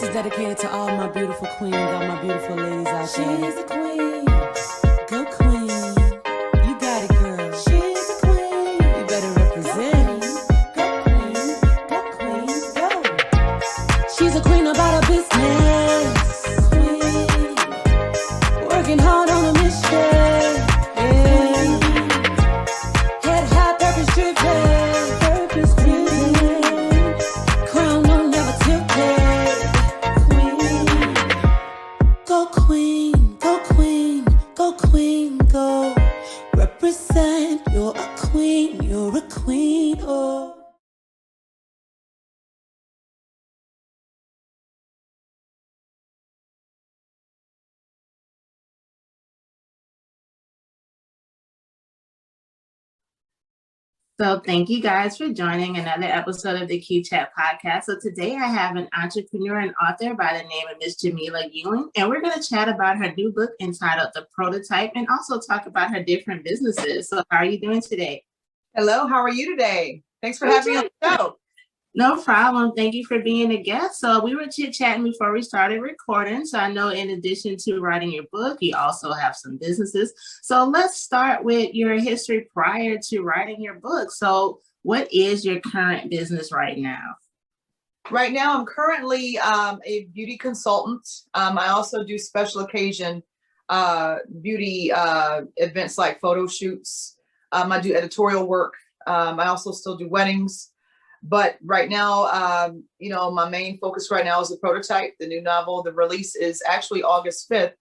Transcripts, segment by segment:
This is dedicated to all my beautiful queens, all my beautiful ladies out there. She's a queen. Go queen. You got it, girl. She's a queen. You better represent. Go queen. Go queen. Go. She's a queen about her business. Queen. Working hard on a mission. Yeah. Head high, purpose driven. Purpose driven. Crown will never tilted. Queen. Go queen. Go queen. Go queen. Go. Represent. You're a queen. You're a queen. Oh. So thank you guys for joining another episode of the Q Chat podcast. So today I have an entrepreneur and author by the name of Miss Jamilah Ewing, and we're going to chat about her new book entitled The Prototype and also talk about her different businesses. So how are you doing today? Hello, how are you today? Thanks for having me on the show. No problem. Thank you for being a guest. So we were chit-chatting before we started recording. So I know in addition to writing your book, you also have some businesses. So let's start with your history prior to writing your book. So what is your current business right now? Right now, I'm currently a beauty consultant. I also do special occasion beauty events like photo shoots. I do editorial work. I also still do weddings. But right now, my main focus right now is the prototype, the new novel. The release is actually August 5th.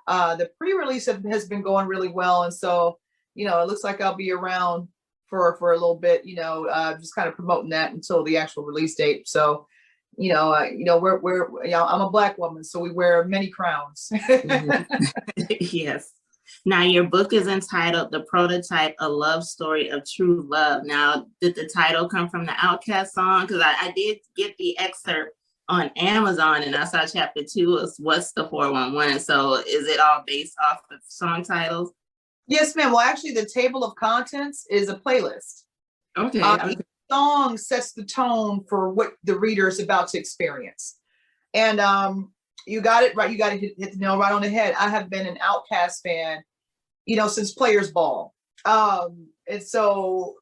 The pre-release has been going really well. And so, it looks like I'll be around for a little bit, just kind of promoting that until the actual release date. So, I'm a Black woman, so we wear many crowns. Yes. Now, your book is entitled The Prototype, A Love Story of True Love. Now, did the title come from the Outkast song? Because I did get the excerpt on Amazon and I saw chapter 2 was What's the 411? So is it all based off of song titles? Yes, ma'am. Well, actually, the table of contents is a playlist. Okay. Each song sets the tone for what the reader is about to experience. And you got it right. You got to hit the nail right on the head. I have been an Outkast fan, since Players Ball. And so,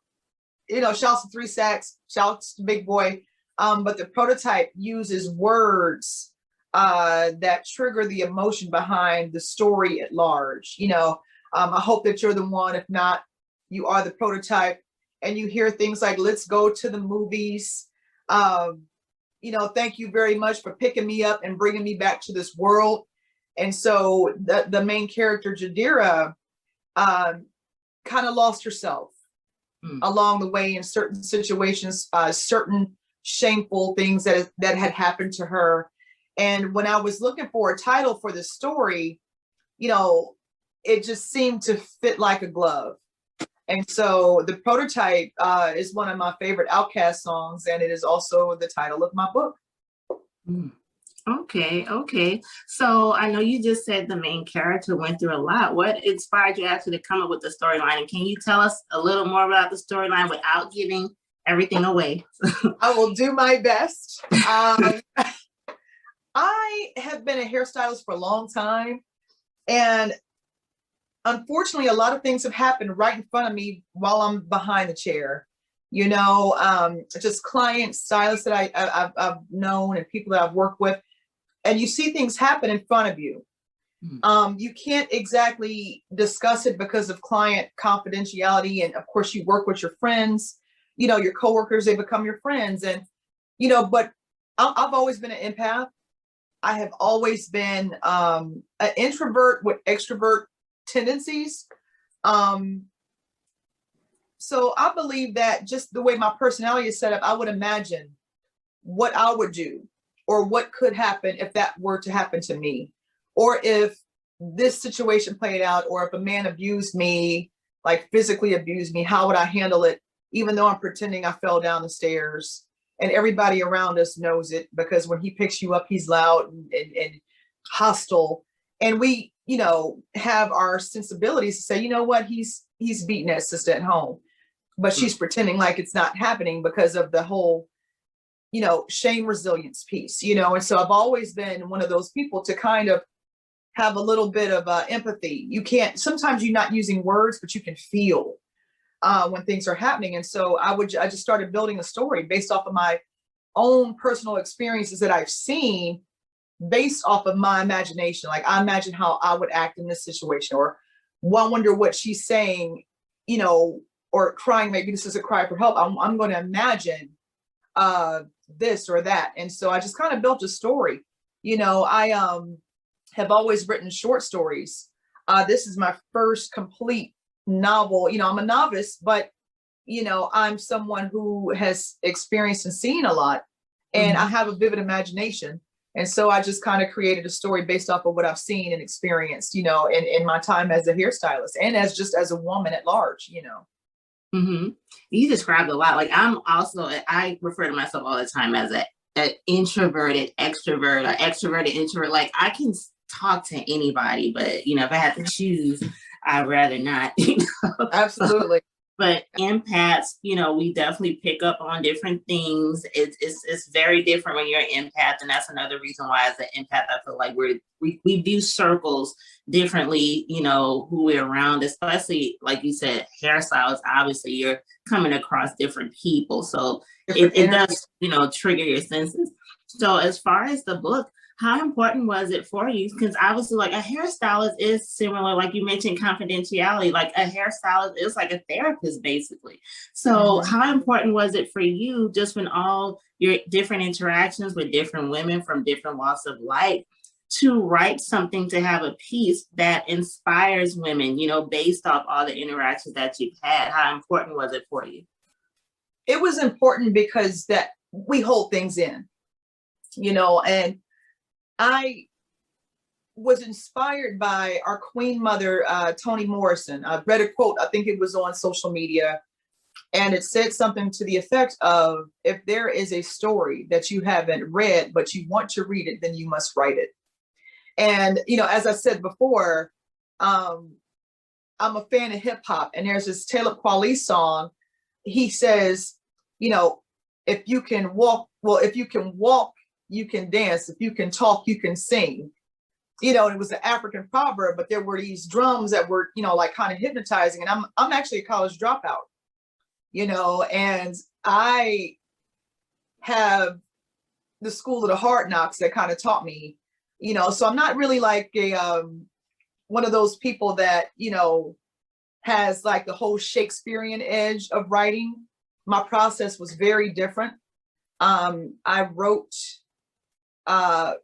shouts to 3 Sacks, shouts to Big Boy. But the prototype uses words that trigger the emotion behind the story at large. I hope that you're the one. If not, you are the prototype. And you hear things like, let's go to the movies. Thank you very much for picking me up and bringing me back to this world. And so the main character, Jadira, kind of lost herself along the way in certain situations, certain shameful things that had happened to her. And when I was looking for a title for the story, it just seemed to fit like a glove. And so The Prototype is one of my favorite Outkast songs, and it is also the title of my book. Okay. So I know you just said the main character went through a lot. What inspired you actually to come up with the storyline? And can you tell us a little more about the storyline without giving everything away? I will do my best. I have been a hairstylist for a long time, and unfortunately, a lot of things have happened right in front of me while I'm behind the chair. Just clients, stylists that I've known and people that I've worked with, and you see things happen in front of you. You can't exactly discuss it because of client confidentiality, and of course, you work with your friends. Your coworkers, they become your friends, and But I've always been an empath. I have always been an introvert with extrovert tendencies. So I believe that just the way my personality is set up, I would imagine what I would do or what could happen if that were to happen to me, or if this situation played out, or if a man abused me, like physically abused me, how would I handle it? Even though I'm pretending I fell down the stairs and everybody around us knows it, because when he picks you up, he's loud and hostile. And we, have our sensibilities to say, what, he's beating his sister at home, but she's pretending like it's not happening because of the whole, shame resilience piece, and so I've always been one of those people to kind of have a little bit of empathy. Sometimes you're not using words, but you can feel when things are happening. And so I just started building a story based off of my own personal experiences that I've seen, based off of my imagination. Like, I imagine how I would act in this situation, or one wonder what she's saying, or crying. Maybe this is a cry for help. I'm going to imagine this or that. And so I just kind of built a story. I have always written short stories. This is my first complete novel. I'm a novice, but I'm someone who has experienced and seen a lot, and I have a vivid imagination. And so I just kind of created a story based off of what I've seen and experienced, in my time as a hairstylist, and as a woman at large. You described a lot. Like, I refer to myself all the time as an introverted extrovert, or extroverted introvert. Like, I can talk to anybody, but if I had to choose, I'd rather not. Absolutely. But empaths, we definitely pick up on different things. It's very different when you're an empath, and that's another reason why, as an empath, I feel like we view circles differently. Who we're around, especially like you said, hairstylists. Obviously, you're coming across different people, so it does trigger your senses. So as far as the book, how important was it for you? Because obviously, like, a hairstylist is similar, like you mentioned, confidentiality. Like, a hairstylist is like a therapist, basically. So how important was it for you, just when all your different interactions with different women from different walks of life, to write something, to have a piece that inspires women, based off all the interactions that you've had? How important was it for you? It was important because that we hold things in, and I was inspired by our Queen mother, Toni Morrison. I read a quote, I think it was on social media, and it said something to the effect of, if there is a story that you haven't read, but you want to read it, then you must write it. And, as I said before, I'm a fan of hip hop, and there's this Talib Kweli song. He says, if you can walk, you can dance. If you can talk, you can sing. It was an African proverb, but there were these drums that were, like, kind of hypnotizing. And I'm actually a college dropout, and I have the school of the hard knocks that kind of taught me, so I'm not really like one of those people that, has like the whole Shakespearean edge of writing. My process was very different. I wrote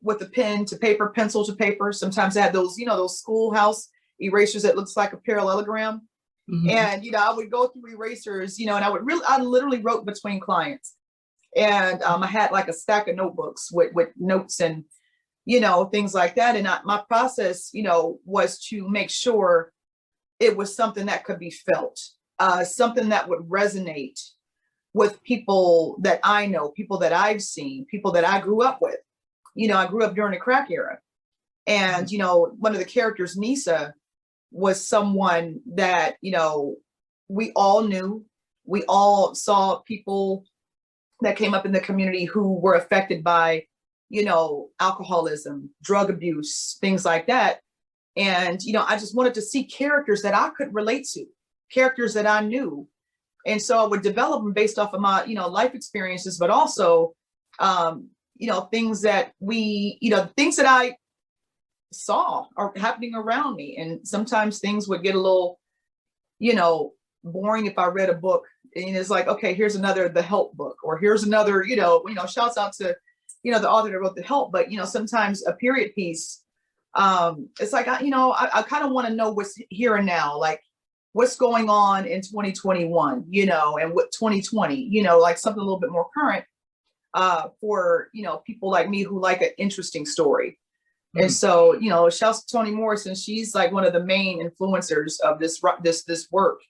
with a pen to paper, pencil to paper. Sometimes I had those, those schoolhouse erasers that looks like a parallelogram. And, I would go through erasers, and I literally wrote between clients. And I had like a stack of notebooks with notes and, things like that. And my process, was to make sure it was something that could be felt, something that would resonate with people that I know, people that I've seen, people that I grew up with. I grew up during the crack era. And, one of the characters, Nisa, was someone that, we all knew. We all saw people that came up in the community who were affected by, alcoholism, drug abuse, things like that. And, I just wanted to see characters that I could relate to, characters that I knew. And so I would develop them based off of my, life experiences, but also, things that things that I saw are happening around me. And sometimes things would get a little, boring if I read a book and it's like, okay, here's another The Help book, or here's another, shouts out to, the author that wrote The Help. But, sometimes a period piece, it's like, I kind of want to know what's here and now, like what's going on in 2021, and what 2020, like something a little bit more current for, people like me who like an interesting story. And so, shouts to Toni Morrison. She's like one of the main influencers of this work.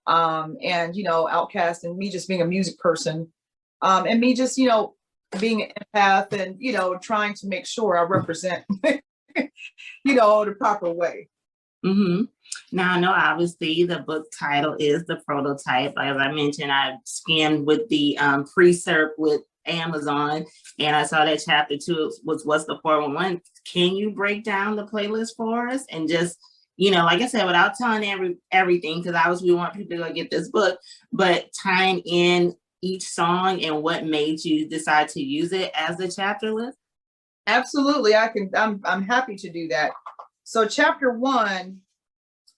And, Outcast, and me just being a music person, and me just, being an empath and, trying to make sure I represent, the proper way. Now, I know obviously the book title is The Prototype. As I mentioned, I scanned with the pre-serve with Amazon, and I saw that chapter 2 was What's the 411. Can you break down the playlist for us and just, like I said, without telling everything, because we want people to go get this book, but tying in each song and what made you decide to use it as a chapter list? Absolutely, I'm happy to do that. So chapter 1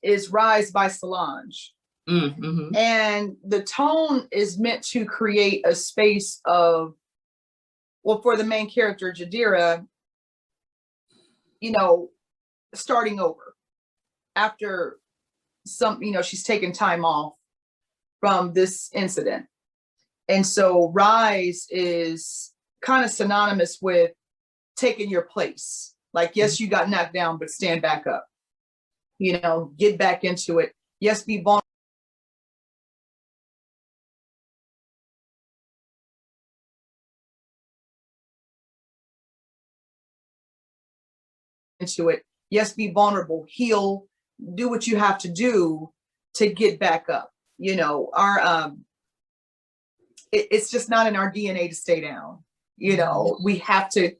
is Rise by Solange. Mm-hmm. And the tone is meant to create a space of, well, for the main character, Jadira, starting over after she's taken time off from this incident. And so Rise is kind of synonymous with taking your place. Like, yes, you got knocked down, but stand back up, get back into it. Yes, be vulnerable. Into it. Yes, be vulnerable, heal, do what you have to do to get back up. It's just not in our DNA to stay down. We have to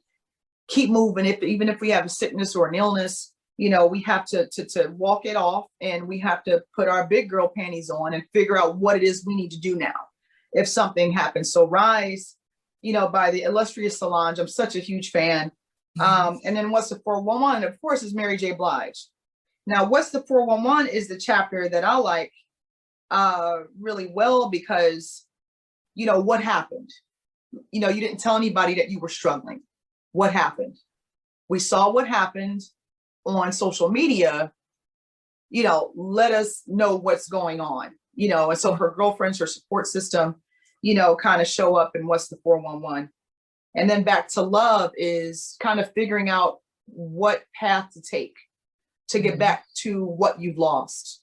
keep moving. Even if we have a sickness or an illness, we have to walk it off, and we have to put our big girl panties on and figure out what it is we need to do now if something happens. So Rise, by the illustrious Solange, I'm such a huge fan. And then What's the 411, of course, is Mary J. Blige. Now, What's the 411 is the chapter that I like really well because, what happened? You didn't tell anybody that you were struggling. What happened? We saw what happened on social media, let us know what's going on, and so her girlfriends, her support system, kind of show up in What's the 411. And then Back to Love is kind of figuring out what path to take to get back to what you've lost,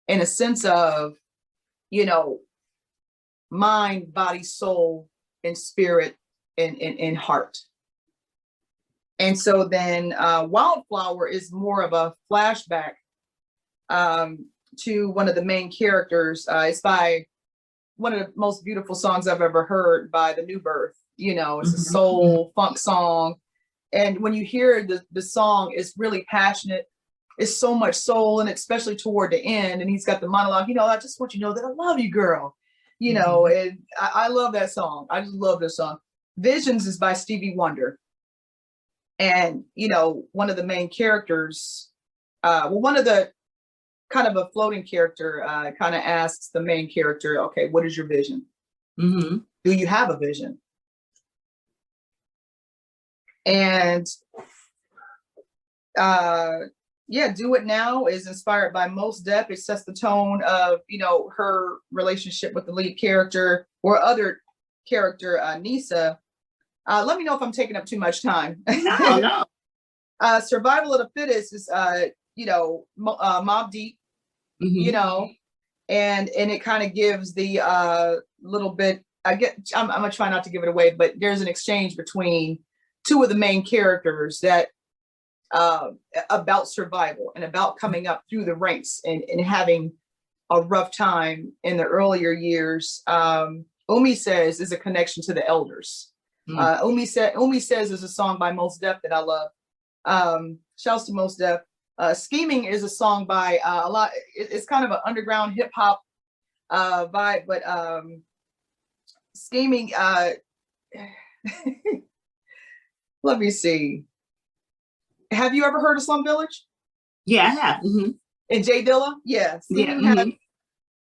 in a sense of, mind, body, soul, and spirit, and heart. And so then Wildflower is more of a flashback to one of the main characters. It's by one of the most beautiful songs I've ever heard by The New Birth. It's a soul funk song. And when you hear the song, it's really passionate. It's so much soul, and especially toward the end. And he's got the monologue, I just want you to know that I love you, girl. And I love that song. I just love this song. Visions is by Stevie Wonder. And, one of the main characters, one of the kind of a floating character kind of asks the main character, okay, what is your vision? Do you have a vision? And Do It Now is inspired by Mos Def. It sets the tone of, her relationship with the lead character or other character, Nisa. Let me know if I'm taking up too much time. No. Survival of the Fittest is, Mobb Deep, and it kind of gives the little bit, I'm gonna try not to give it away, but there's an exchange between two of the main characters that about survival and about coming up through the ranks and having a rough time in the earlier years. Umi Says is a connection to the elders. Umi Says is a song by Mos Def that I love. Shouts to Mos Def. Scheming is a song by it's kind of an underground hip hop vibe, but Scheming, let me see. Have you ever heard of Slum Village? Yeah, I have. And Jay Dilla? Yeah. Yeah.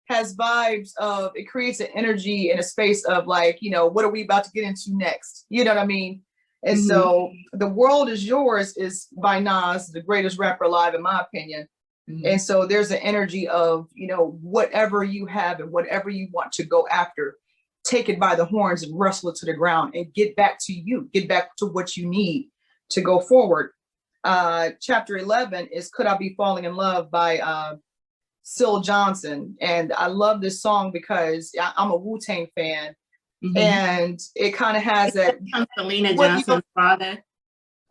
Has vibes of, it creates an energy and a space of like, what are we about to get into next? You know what I mean? And so The World Is Yours is by Nas, the greatest rapper alive, in my opinion. And so there's an energy of, whatever you have and whatever you want to go after, take it by the horns and wrestle it to the ground and get back to you, get back to what you need to go forward. Chapter 11 is Could I Be Falling in Love by Syl Johnson. And I love this song because I'm a Wu-Tang fan. And it kind of has that. Selena Johnson's father.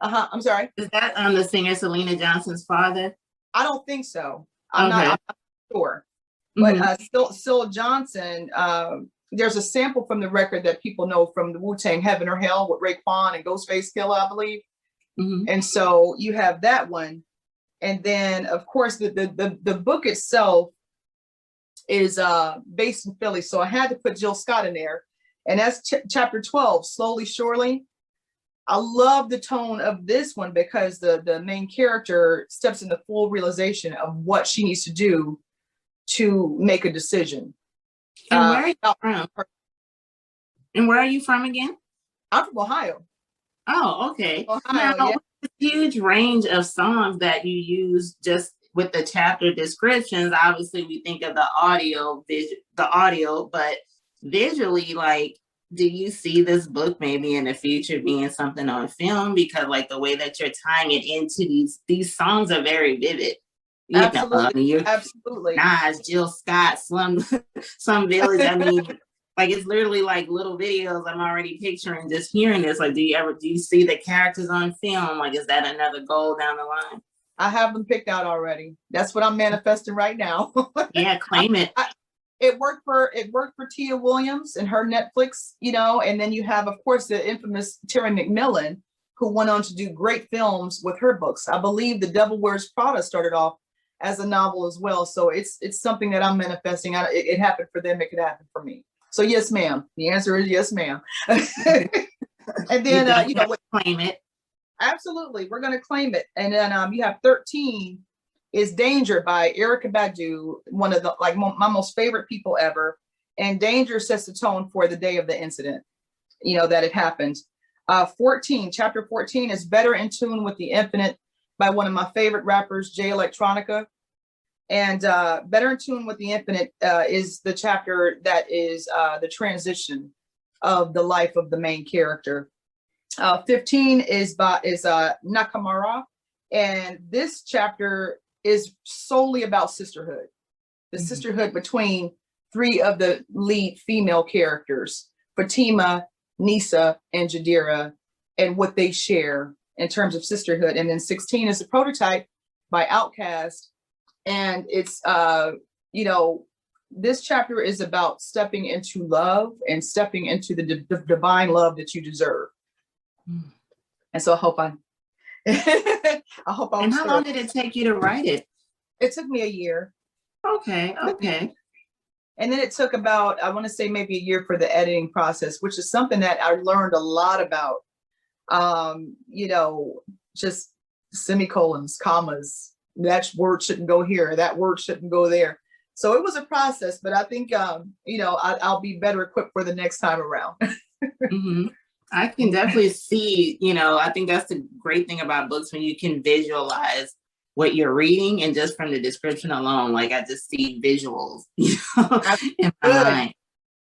I'm sorry. Is that the singer Selena Johnson's father? I don't think so. I'm not sure. But Syl Johnson, there's a sample from the record that people know from the Wu-Tang, Heaven or Hell, with Raekwon and Ghostface Killah, I believe. And so you have that one. And then, of course, the book itself is based in Philly. So I had to put Jill Scott in there. And that's chapter 12, Slowly, Surely. I love the tone of this one because the main character steps into full realization of what she needs to do to make a decision. And where are you from? And where are you from again? I'm from Ohio. Oh, okay. Ohio, now, yeah. with the huge range of songs that you use just with the chapter descriptions, obviously we think of the audio, but visually, like, do you see this book maybe in the future being something on film? Because like the way that you're tying it into these songs are very vivid. You Absolutely. know, Absolutely. Nas, Jill Scott, Slum Village. I mean, like it's literally like little videos I'm already picturing just hearing this. Like, do you see the characters on film? Like, is that another goal down the line? I have them picked out already. That's what I'm manifesting right now. Yeah, claim it. It worked for Tia Williams and her Netflix, you know, and then you have, of course, the infamous Terry McMillan, who went on to do great films with her books. I believe The Devil Wears Prada started off as a novel as well. So it's something that I'm manifesting. It happened for them. It could happen for me. So yes, ma'am. The answer is yes, ma'am. And then, claim it. Absolutely. We're going to claim it. And then you have 13 is Danger by Erykah Badu, one of the my most favorite people ever. And Danger sets the tone for the day of the incident, you know, that it happened. Chapter 14 is Better in Tune with the Infinite by one of my favorite rappers, Jay Electronica. And Better in Tune with the Infinite is the chapter that is the transition of the life of the main character. 15 is Nakamura, and this chapter is solely about sisterhood, the sisterhood between three of the lead female characters, Fatima, Nisa, and Jadira, and what they share in terms of sisterhood. And then 16 is the Prototype by Outkast, and it's this chapter is about stepping into love and stepping into the divine love that you deserve. And so I hope I And how long did it take you to write it? It took me a year. Okay. And then it took about, I want to say maybe a year for the editing process, which is something that I learned a lot about. Just semicolons, commas, that word shouldn't go here, that word shouldn't go there. So it was a process, but I think, I'll be better equipped for the next time around. I can definitely see, I think that's the great thing about books when you can visualize what you're reading, and just from the description alone, like I just see visuals, in my mind.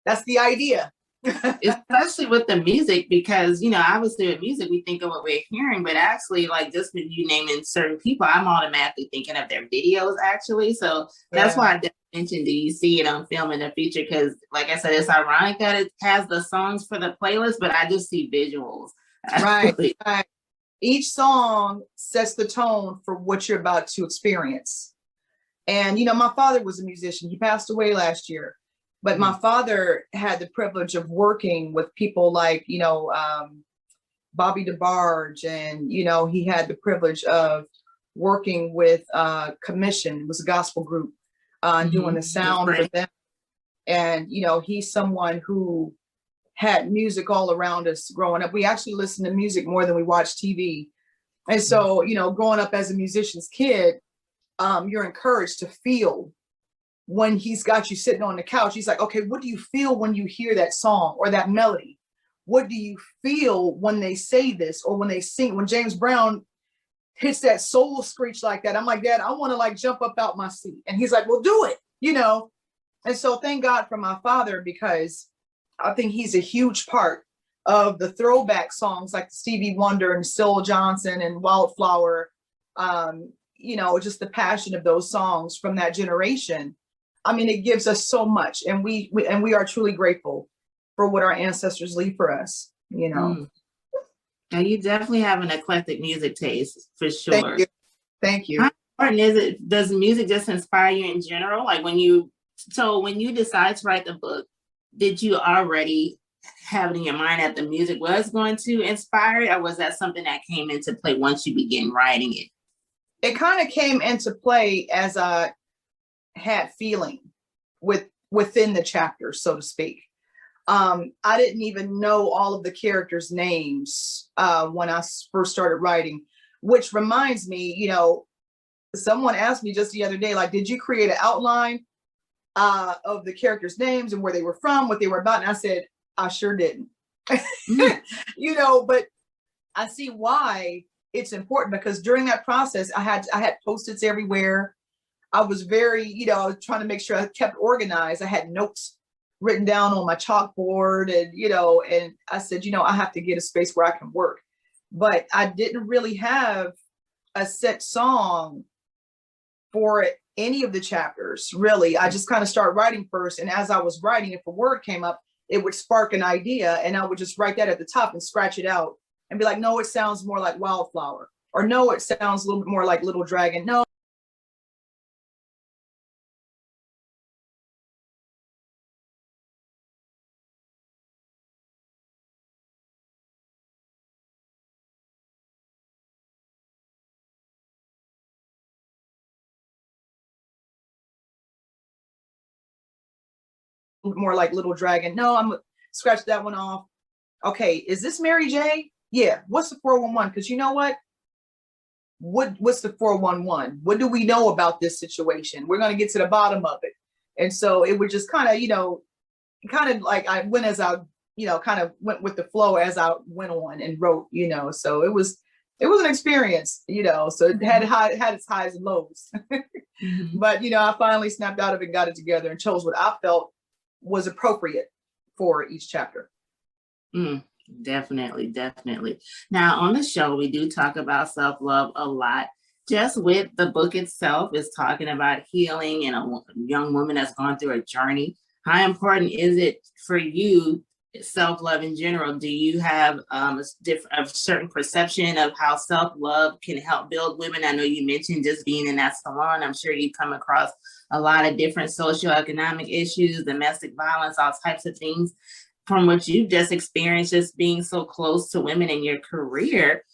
That's the idea. Especially with the music, because, obviously with music, we think of what we're hearing, but actually, like, just when you naming certain people, I'm automatically thinking of their videos, actually. So that's why I definitely mentioned, do you see it on film in the future? Because, like I said, it's ironic that it has the songs for the playlist, but I just see visuals. Right. Each song sets the tone for what you're about to experience. And, my father was a musician. He passed away last year. But my father had the privilege of working with people like, Bobby DeBarge, and, he had the privilege of working with Commission. It was a gospel group, doing the sound for them. And, he's someone who had music all around us growing up. We actually listened to music more than we watched TV. And so, growing up as a musician's kid, you're encouraged to feel. When he's got you sitting on the couch, he's like, okay, what do you feel when you hear that song or that melody? What do you feel when they say this or when they sing? When James Brown hits that soul screech like that, I'm like, Dad, I want to like jump up out my seat. And he's like, well, do it, And so thank God for my father, because I think he's a huge part of the throwback songs like Stevie Wonder and Syl Johnson and Wildflower, just the passion of those songs from that generation. I mean, it gives us so much, and we are truly grateful for what our ancestors leave for us, Now, you definitely have an eclectic music taste, for sure. Thank you. How important is it? Does music just inspire you in general? Like when you decide to write the book, did you already have it in your mind that the music was going to inspire it, or was that something that came into play once you began writing it? It kind of came into play as I had feeling within the chapter, so to speak. I didn't even know all of the characters' names when I first started writing, which reminds me, you know, someone asked me just the other day, like, did you create an outline of the characters' names and where they were from, what they were about? And I said, I sure didn't. You know, but I see why it's important, because during that process, I had Post-its everywhere. I was very, you know, I was trying to make sure I kept organized. I had notes written down on my chalkboard, and, you know, and I said, you know, I have to get a space where I can work. But I didn't really have a set song for any of the chapters, really. I just kind of started writing first. And as I was writing, if a word came up, it would spark an idea, and I would just write that at the top and scratch it out and be like, no, it sounds more like wildflower, or no, it sounds a little bit more like little dragon. No, more like little dragon. No, I'm scratch that one off. Okay, is this Mary J? Yeah. What's the 411? Because you know what's the 411? What do we know about this situation? We're going to get to the bottom of it. And so it would just kind of, you know, kind of like I went as I, you know, kind of went with the flow as I went on and wrote, you know. So it was an experience, you know. So it had its highs and lows. But, you know, I finally snapped out of it and got it together and chose what I felt was appropriate for each chapter. Definitely. Now, on the show, we do talk about self-love a lot. Just with the book itself is talking about healing and a young woman that's gone through a journey. How important is it for you, self-love in general? Do you have a certain perception of how self-love can help build women? I know you mentioned just being in that salon. I'm sure you come across a lot of different socioeconomic issues, domestic violence, all types of things. From what you've just experienced, just being so close to women in your career,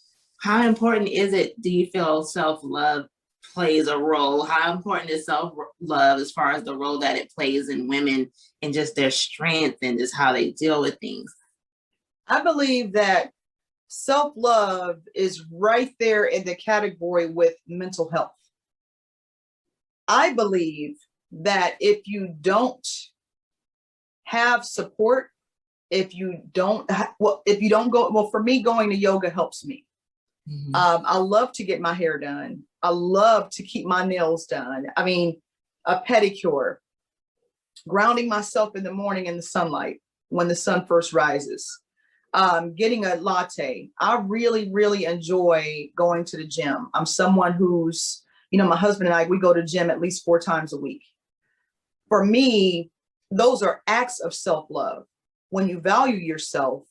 how important is it, do you feel self-love plays a role? How important is self-love as far as the role that it plays in women and just their strength and just how they deal with things? I believe that self-love is right there in the category with mental health. I believe that if you don't have support, if you don't go, for me, going to yoga helps me. I love to get my hair done. I love to keep my nails done. I mean, a pedicure, grounding myself in the morning in the sunlight when the sun first rises, getting a latte. I really, really enjoy going to the gym. I'm someone who's, you know, my husband and I, we go to the gym at least 4 times a week. For me, those are acts of self-love. When you value yourself,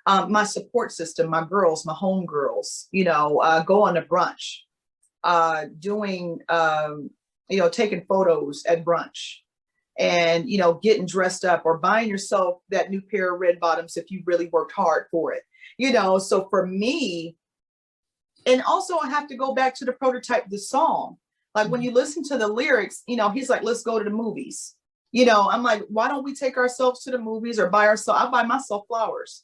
my support system, my girls, my home girls, you know, go on a brunch, doing, you know, taking photos at brunch, and, you know, getting dressed up or buying yourself that new pair of red bottoms if you really worked hard for it, you know. So for me, and also I have to go back to the prototype of the song. Like when you listen to the lyrics, you know, he's like, let's go to the movies. You know, I'm like, why don't we take ourselves to the movies or I buy myself flowers.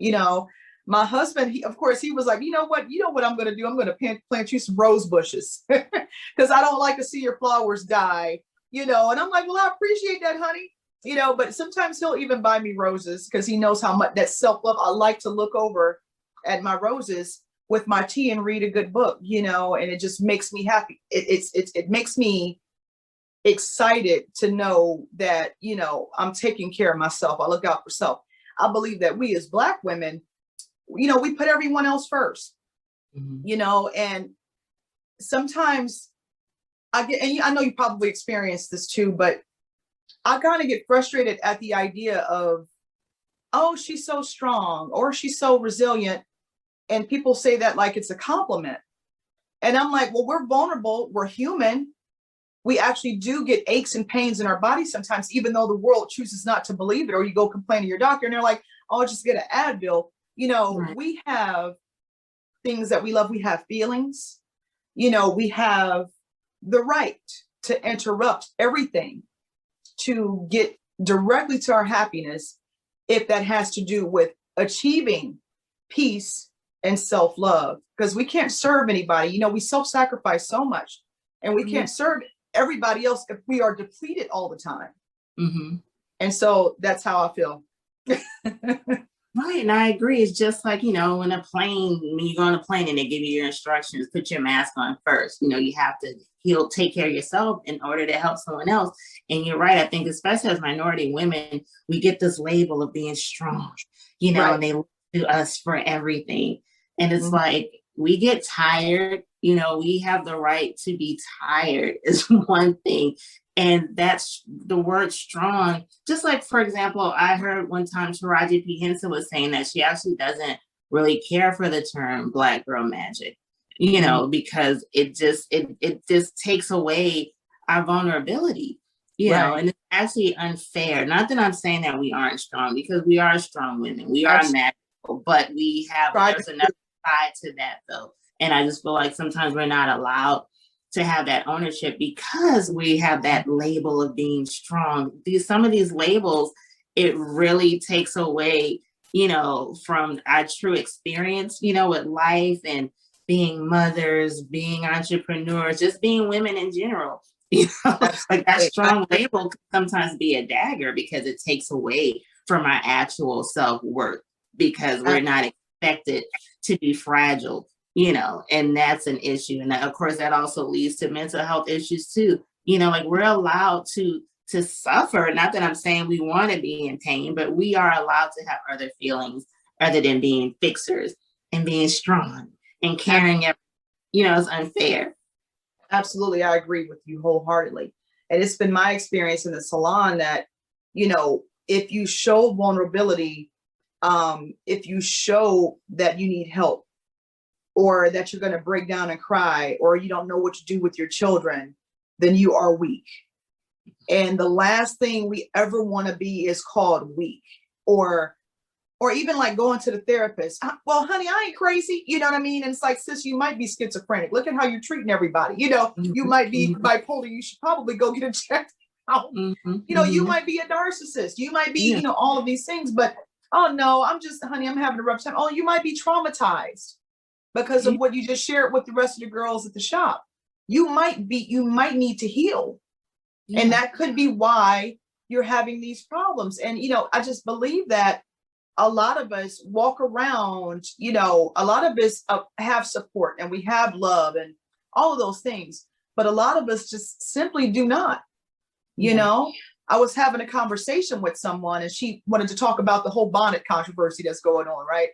You know, my husband, he was like, you know what I'm going to do? I'm going to plant you some rose bushes because I don't like to see your flowers die, you know. And I'm like, well, I appreciate that, honey. You know, but sometimes he'll even buy me roses because he knows how much that self-love. I like to look over at my roses with my tea and read a good book, you know, and it just makes me happy. It makes me excited to know that, you know, I'm taking care of myself. I look out for self. I believe that we as Black women, you know, we put everyone else first, you know, and sometimes I get, and I know you probably experienced this too, but I kind of get frustrated at the idea of, oh, she's so strong or she's so resilient. And people say that like it's a compliment. And I'm like, well, we're vulnerable. We're human. we actually do get aches and pains in our body sometimes, even though the world chooses not to believe it, or you go complain to your doctor and they're like, oh, just get an Advil. You know, Right. we have things that we love. We have feelings, you know, we have the right to interrupt everything to get directly to our happiness, if that has to do with achieving peace and self-love, because we can't serve anybody. You know, we self-sacrifice so much, and we can't serve everybody else if we are depleted all the time. Mm-hmm. And so that's how I feel. Right, and I agree. It's just like, you know, when you go on a plane and they give you your instructions, put your mask on first. You know, you have to take care of yourself in order to help someone else. And you're right. I think especially as minority women, we get this label of being strong, you know, and they look to us for everything. And it's like, we get tired, you know, we have the right to be tired is one thing. And that's the word strong. Just like, for example, I heard one time Taraji P. Henson was saying that she actually doesn't really care for the term Black girl magic, you know, because it just takes away our vulnerability, you know, and it's actually unfair. Not that I'm saying that we aren't strong, because we are strong women. We are magical, but there's another side to that though. And I just feel like sometimes we're not allowed to have that ownership because we have that label of being strong. Some of these labels, it really takes away, you know, from our true experience, you know, with life and being mothers, being entrepreneurs, just being women in general. You know, like that strong label can sometimes be a dagger because it takes away from our actual self-worth, because we're not expected to be fragile, you know, and that's an issue. And of course, that also leads to mental health issues too. You know, like we're allowed to suffer. Not that I'm saying we want to be in pain, but we are allowed to have other feelings other than being fixers and being strong and caring. You know, it's unfair. Absolutely. I agree with you wholeheartedly. And it's been my experience in the salon that, you know, if you show vulnerability, if you show that you need help, or that you're going to break down and cry, or you don't know what to do with your children, then you are weak. And the last thing we ever want to be is called weak, or even like going to the therapist. Well, honey, I ain't crazy. You know what I mean? And it's like, sis, you might be schizophrenic. Look at how you're treating everybody. You know, you might be bipolar. You should probably go get it checked out. You know, you might be a narcissist. You might be, you know, all of these things. But, oh no, honey, I'm having a rough time. Oh, you might be traumatized because of what you just shared with the rest of the girls at the shop. You might need to heal. And that could be why you're having these problems. And, you know, I just believe that a lot of us walk around, you know, a lot of us have support and we have love and all of those things, but a lot of us just simply do not. You know, I was having a conversation with someone and she wanted to talk about the whole bonnet controversy that's going on, right?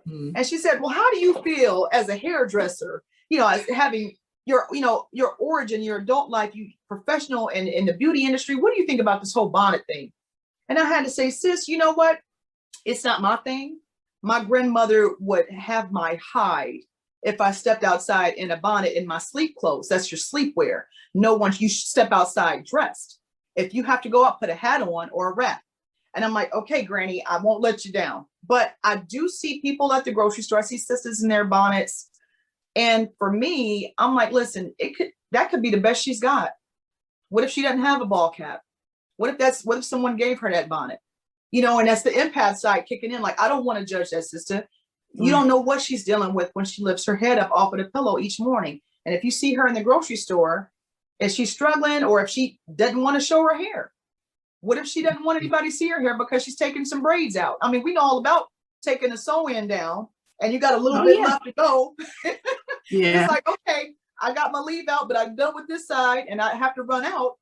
And she said, well, how do you feel as a hairdresser, you know, as having your, you know, your origin, your adult life, you professional in the beauty industry? What do you think about this whole bonnet thing? And I had to say, sis, you know what? It's not my thing. My grandmother would have my hide if I stepped outside in a bonnet in my sleep clothes. That's your sleepwear. No one, you should step outside dressed. If you have to go out, put a hat on or a wrap. And I'm like, okay, Granny, I won't let you down. But I do see people at the grocery store. I see sisters in their bonnets. And for me, I'm like, listen, that could be the best she's got. What if she doesn't have a ball cap? What if someone gave her that bonnet? You know, and that's the empath side kicking in. Like, I don't want to judge that sister. You don't know what she's dealing with when she lifts her head up off of the pillow each morning. And if you see her in the grocery store, if she's struggling or if she doesn't want to show her hair, what if she doesn't want anybody to see her hair because she's taking some braids out? I mean, we know all about taking the sew-in down and you got a little bit left to go. It's like, okay, I got my leave out, but I'm done with this side and I have to run out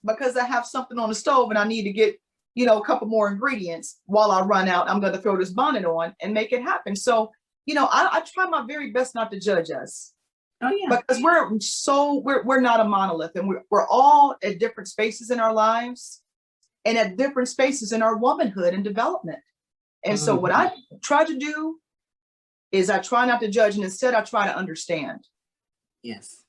because I have something on the stove and I need to get, you know, a couple more ingredients. While I run out, I'm going to throw this bonnet on and make it happen. So, you know, I try my very best not to judge us. Because we're not a monolith, and we're all at different spaces in our lives and at different spaces in our womanhood and development. And so what I try to do is I try not to judge, and instead I try to understand. Yes.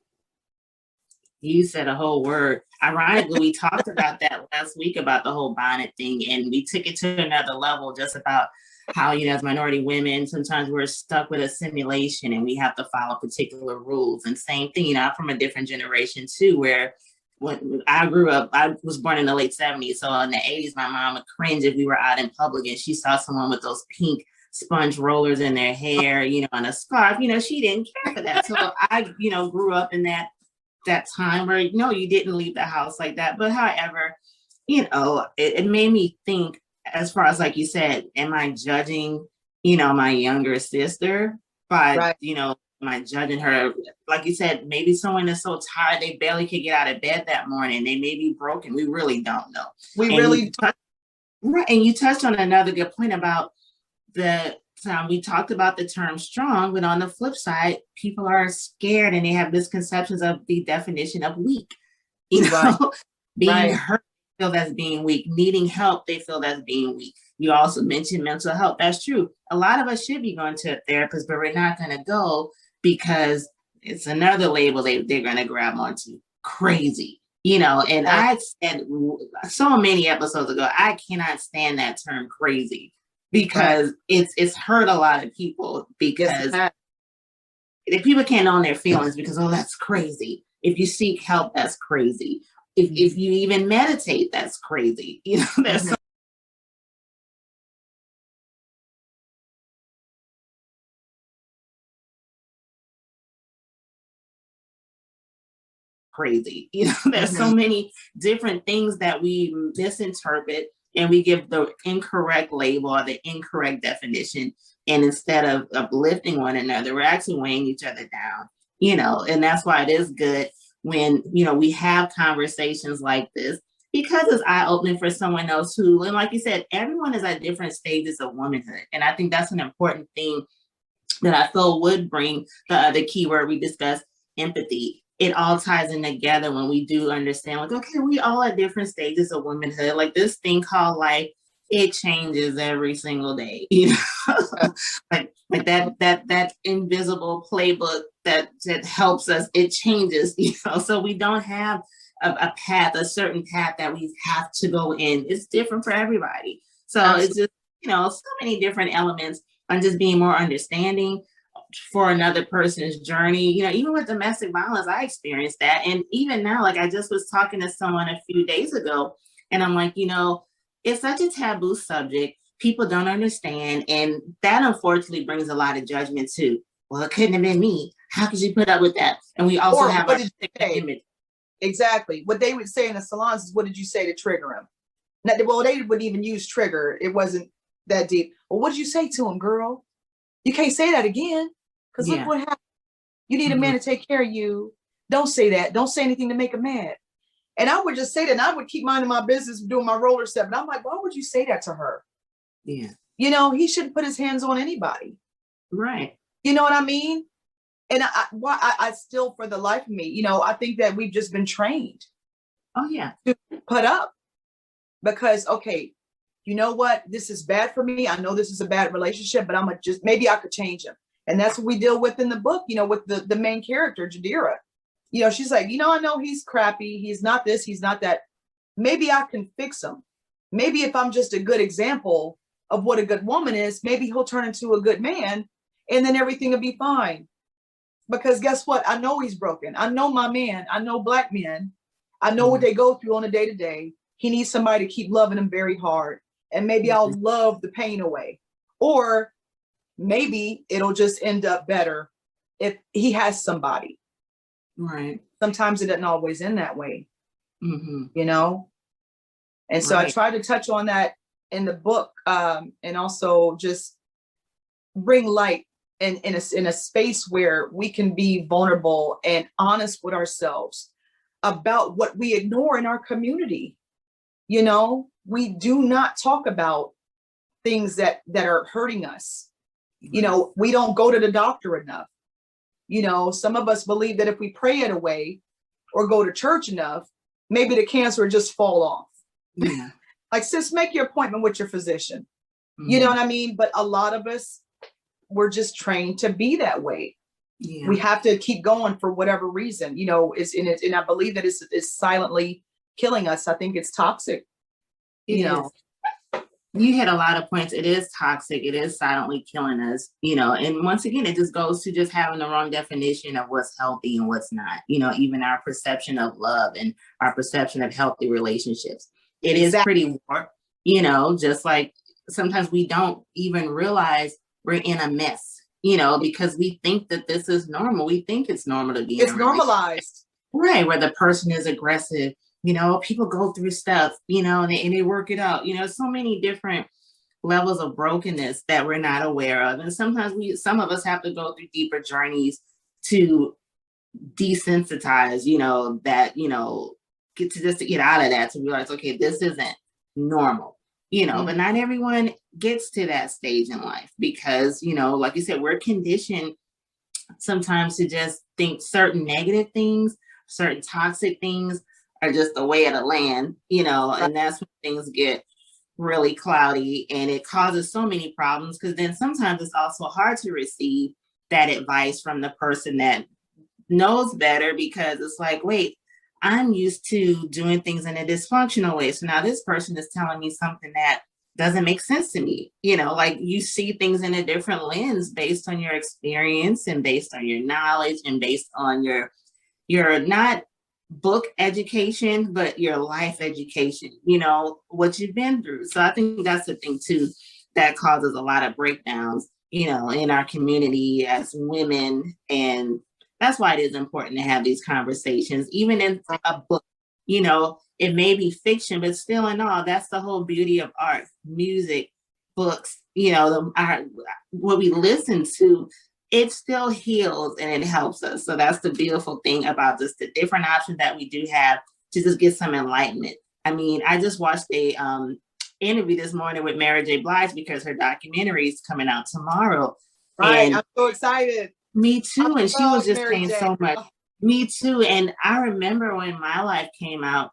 You said a whole word. Ironically, we talked about that last week about the whole bonnet thing, and we took it to another level just about how, as minority women, sometimes we're stuck with a simulation and we have to follow particular rules. And same thing, I'm from a different generation too, where when I grew up, I was born in the late 70s. So in the 80s, my mom would cringe if we were out in public and she saw someone with those pink sponge rollers in their hair, and a scarf, she didn't care for that. So I, grew up in that time where, no, you didn't leave the house like that. But however, it made me think, as far as, like you said, am I judging, my younger sister by, Right. am I judging her? Like you said, maybe someone is so tired they barely could get out of bed that morning. They may be broken. We really don't know. Right. And you touched on another good point about we talked about the term strong, but on the flip side, people are scared and they have misconceptions of the definition of weak. Right. Being hurt, they feel that's being weak. Needing help, they feel that's being weak. You also mentioned mental health. That's true. A lot of us should be going to a therapist, but we're not going to go because it's another label they're going to grab onto. Crazy. And I said so many episodes ago, I cannot stand that term crazy because it's hurt a lot of people because if people can't own their feelings because, oh, that's crazy. If you seek help, that's crazy. If you even meditate, that's crazy. There's crazy. There's so many different things that we misinterpret and we give the incorrect label or the incorrect definition. And instead of uplifting one another, we're actually weighing each other down, and that's why it is good when, we have conversations like this, because it's eye-opening for someone else who, and like you said, everyone is at different stages of womanhood. And I think that's an important thing that I feel would bring the other keyword we discussed, empathy. It all ties in together when we do understand, like, okay, we all at different stages of womanhood. Like this thing called life, it changes every single day. like that invisible playbook that helps us. It changes. So we don't have a path, a certain path that we have to go in. It's different for everybody. So Absolutely. It's just so many different elements on just being more understanding for another person's journey. Even with domestic violence, I experienced that. And even now, like I just was talking to someone a few days ago, and I'm like, it's such a taboo subject. People don't understand. And that unfortunately brings a lot of judgment too. Well, it couldn't have been me. How could you put up with that? And we also have our image. Exactly. What they would say in the salons is, what did you say to trigger him? Well, they wouldn't even use trigger. It wasn't that deep. Well, what did you say to him, girl? You can't say that again. Because look what happened. You need a man to take care of you. Don't say that. Don't say anything to make him mad. And I would just say that, and I would keep minding my business, doing my roller step. And I'm like, why would you say that to her? Yeah. He shouldn't put his hands on anybody. Right. You know what I mean? And I still, for the life of me, I think that we've just been trained. Oh, yeah. To put up. Because, okay, you know what? This is bad for me. I know this is a bad relationship, but maybe I could change him. And that's what we deal with in the book, with the main character, Jadira. She's like, I know he's crappy. He's not this, he's not that. Maybe I can fix him. Maybe if I'm just a good example of what a good woman is, maybe he'll turn into a good man and then everything will be fine. Because guess what? I know he's broken. I know my man. I know Black men. I know what they go through on a day-to-day. He needs somebody to keep loving him very hard. And maybe I'll love the pain away. Or maybe it'll just end up better if he has somebody. Right. Sometimes it doesn't always end that way, And so I tried to touch on that in the book, and also just bring light in a space where we can be vulnerable and honest with ourselves about what we ignore in our community. We do not talk about things that are hurting us. Right. We don't go to the doctor enough. Some of us believe that if we pray it away or go to church enough, maybe the cancer will just fall off. Yeah. Like, sis, make your appointment with your physician. You know what I mean? But a lot of us, we're just trained to be that way. Yeah. We have to keep going for whatever reason, you know, and I believe that it's silently killing us. I think it's toxic. It is. You hit a lot of points. It is toxic. It is silently killing us, you know, and once again, it just goes to just having the wrong definition of what's healthy and what's not, you know, even our perception of love and our perception of healthy relationships. It is pretty warped, you know, just like sometimes we don't even realize we're in a mess, you know, because we think that this is normal. We think it's normal to be in a relationship. It's normalized. Right, where the person is aggressive. You know, people go through stuff, you know, and they work it out. You know, so many different levels of brokenness that we're not aware of. And sometimes some of us have to go through deeper journeys to desensitize, you know, that, you know, to get out of that, to realize, okay, this isn't normal, you know, but not everyone gets to that stage in life because, you know, like you said, we're conditioned sometimes to just think certain negative things, certain toxic things are just the way of the land, you know, and that's when things get really cloudy and it causes so many problems because then sometimes it's also hard to receive that advice from the person that knows better because it's like, wait, I'm used to doing things in a dysfunctional way. So now this person is telling me something that doesn't make sense to me. You know, like you see things in a different lens based on your experience and based on your knowledge and based on your not book education, but your life education, you know, what you've been through. So I think that's the thing too, that causes a lot of breakdowns, you know, in our community as women. And that's why it is important to have these conversations, even in a book, you know, it may be fiction, but still in all, that's the whole beauty of art, music, books, you know, what we listen to, it still heals and it helps us. So that's the beautiful thing about just the different options that we do have to just get some enlightenment. I mean, I just watched a interview this morning with Mary J. Blige because her documentary is coming out tomorrow. Right, and I'm so excited. Me too. And she was just Mary saying J. so much. Me too. And I remember when my life came out,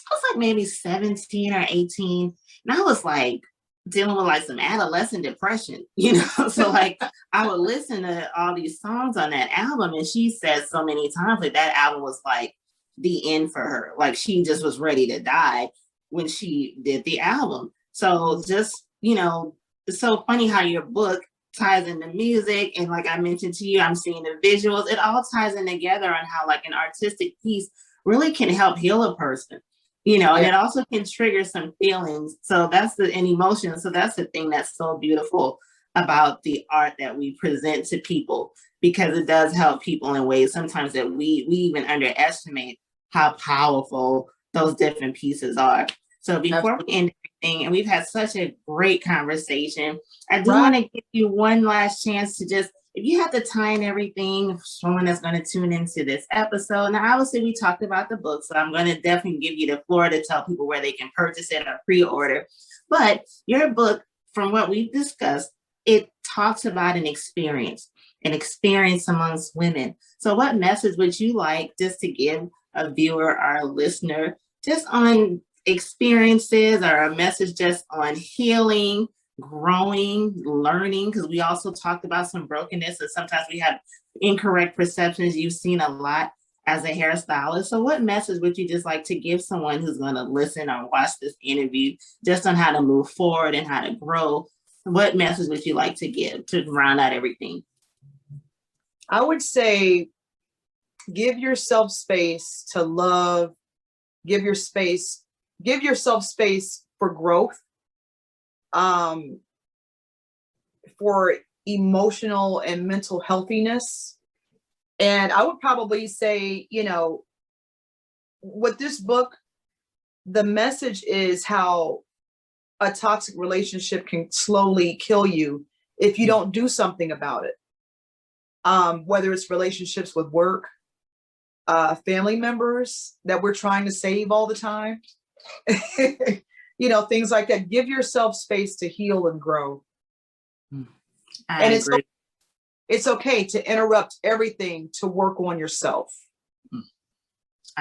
I was like maybe 17 or 18. And I was like dealing with like some adolescent depression, you know? So like I would listen to all these songs on that album. And she said so many times that that album was like the end for her. Like she just was ready to die when she did the album. So just, you know, it's so funny how your book ties into music. And like I mentioned to you, I'm seeing the visuals. It all ties in together on how like an artistic piece really can help heal a person, you know, and it also can trigger some feelings. So that's an emotion. So that's the thing that's so beautiful about the art that we present to people, because it does help people in ways sometimes that we even underestimate how powerful those different pieces are. So before we end everything, and we've had such a great conversation, I do want to give you one last chance to just, if you have to tie in everything, someone that's going to tune into this episode. Now, obviously, we talked about the book, so I'm going to definitely give you the floor to tell people where they can purchase it or pre-order. But your book, from what we've discussed, it talks about an experience amongst women. So what message would you like just to give a viewer or a listener just on experiences, or a message just on healing, growing, learning? Because we also talked about some brokenness and sometimes we have incorrect perceptions. You've seen a lot as a hairstylist. So what message would you just like to give someone who's going to listen or watch this interview just on how to move forward and how to grow? What message would you like to give to round out everything? I would say give yourself space to love, give yourself space for growth, for emotional and mental healthiness. And I would probably say, you know, with this book, the message is how a toxic relationship can slowly kill you if you don't do something about it. Whether it's relationships with work, family members that we're trying to save all the time, you know, things like that. Give yourself space to heal and grow. I agree. It's okay to interrupt everything to work on yourself.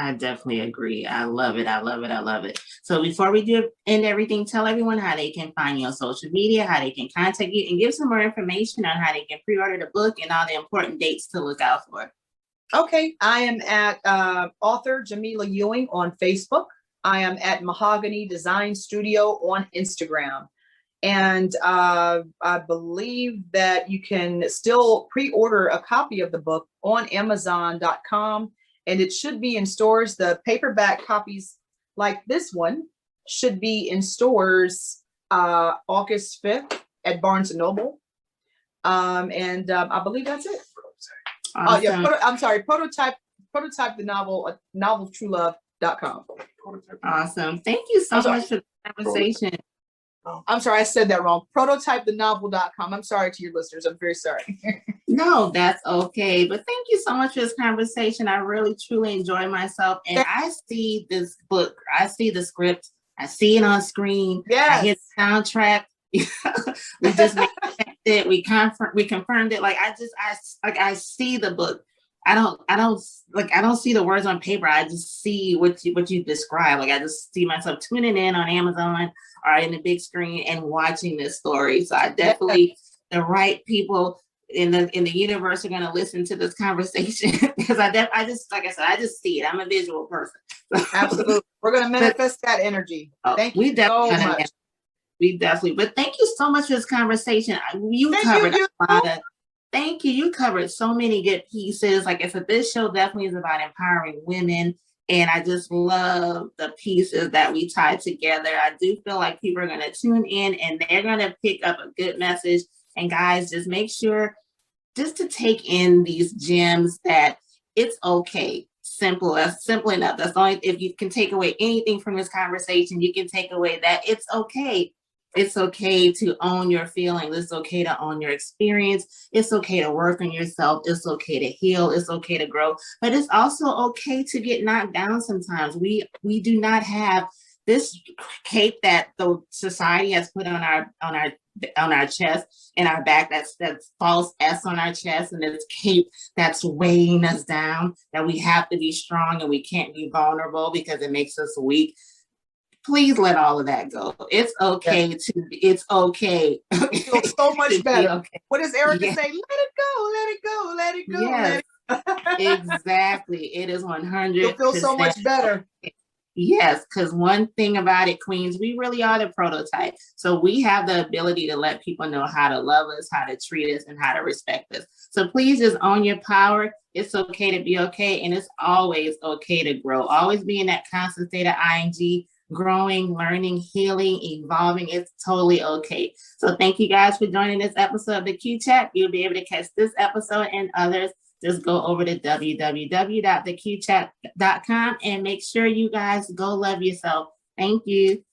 I definitely agree. I love it. I love it. I love it. So before we do end everything, tell everyone how they can find you on social media, how they can contact you, and give some more information on how they can pre-order the book and all the important dates to look out for. Okay, I am at author Jamilah Ewing on Facebook. I am at Mahogany Design Studio on Instagram. And I believe that you can still pre-order a copy of the book on Amazon.com, and it should be in stores. The paperback copies like this one should be in stores August 5th at Barnes & Noble. I believe that's it. Awesome. Oh yeah, I'm sorry, prototype the novel, noveltruelove.com. Awesome. Thank you so much for the conversation. I'm sorry, I said that wrong. Prototypethenovel.com. I'm sorry to your listeners. I'm very sorry. No, that's okay. But thank you so much for this conversation. I really, truly enjoy myself. And I see this book. I see the script. I see it on screen. Yes. I hear the soundtrack. We just made it. We confirmed it. Like I see the book. I don't see the words on paper. I just see what you describe. Like I just see myself tuning in on Amazon or in the big screen and watching this story. So I definitely, the right people in the universe are going to listen to this conversation because I just, like I said, I just see it. I'm a visual person. Absolutely. We're going to manifest that energy. Thank you so much. We definitely, but thank you so much for this conversation. You covered a lot of, thank you. You covered so many good pieces. Like I said, this show definitely is about empowering women. And I just love the pieces that we tied together. I do feel like people are going to tune in and they're going to pick up a good message. And guys, just make sure just to take in these gems that it's okay. Simple enough. That's only, if you can take away anything from this conversation, you can take away that it's okay. It's okay to own your feelings. It's okay to own your experience. It's okay to work on yourself. It's okay to heal. It's okay to grow. But it's also okay to get knocked down sometimes. We do not have this cape that the society has put on our chest and our back. That's false S on our chest, and this cape that's weighing us down. That we have to be strong and we can't be vulnerable because it makes us weak. Please let all of that go. It's okay it's okay. You feel so much better. Okay. What does Erica say? Let it go, let it go, let it go. Yes, exactly. It is 100%. You'll feel so much better. Yes, because one thing about it, Queens, we really are the prototype. So we have the ability to let people know how to love us, how to treat us, and how to respect us. So please just own your power. It's okay to be okay. And it's always okay to grow. Always be in that constant state of ing. Growing, learning, healing, evolving. It's totally okay. So thank you guys for joining this episode of the Q Chat. You'll be able to catch this episode and others. Just go over to www.theqchat.com and make sure you guys go love yourself. Thank you.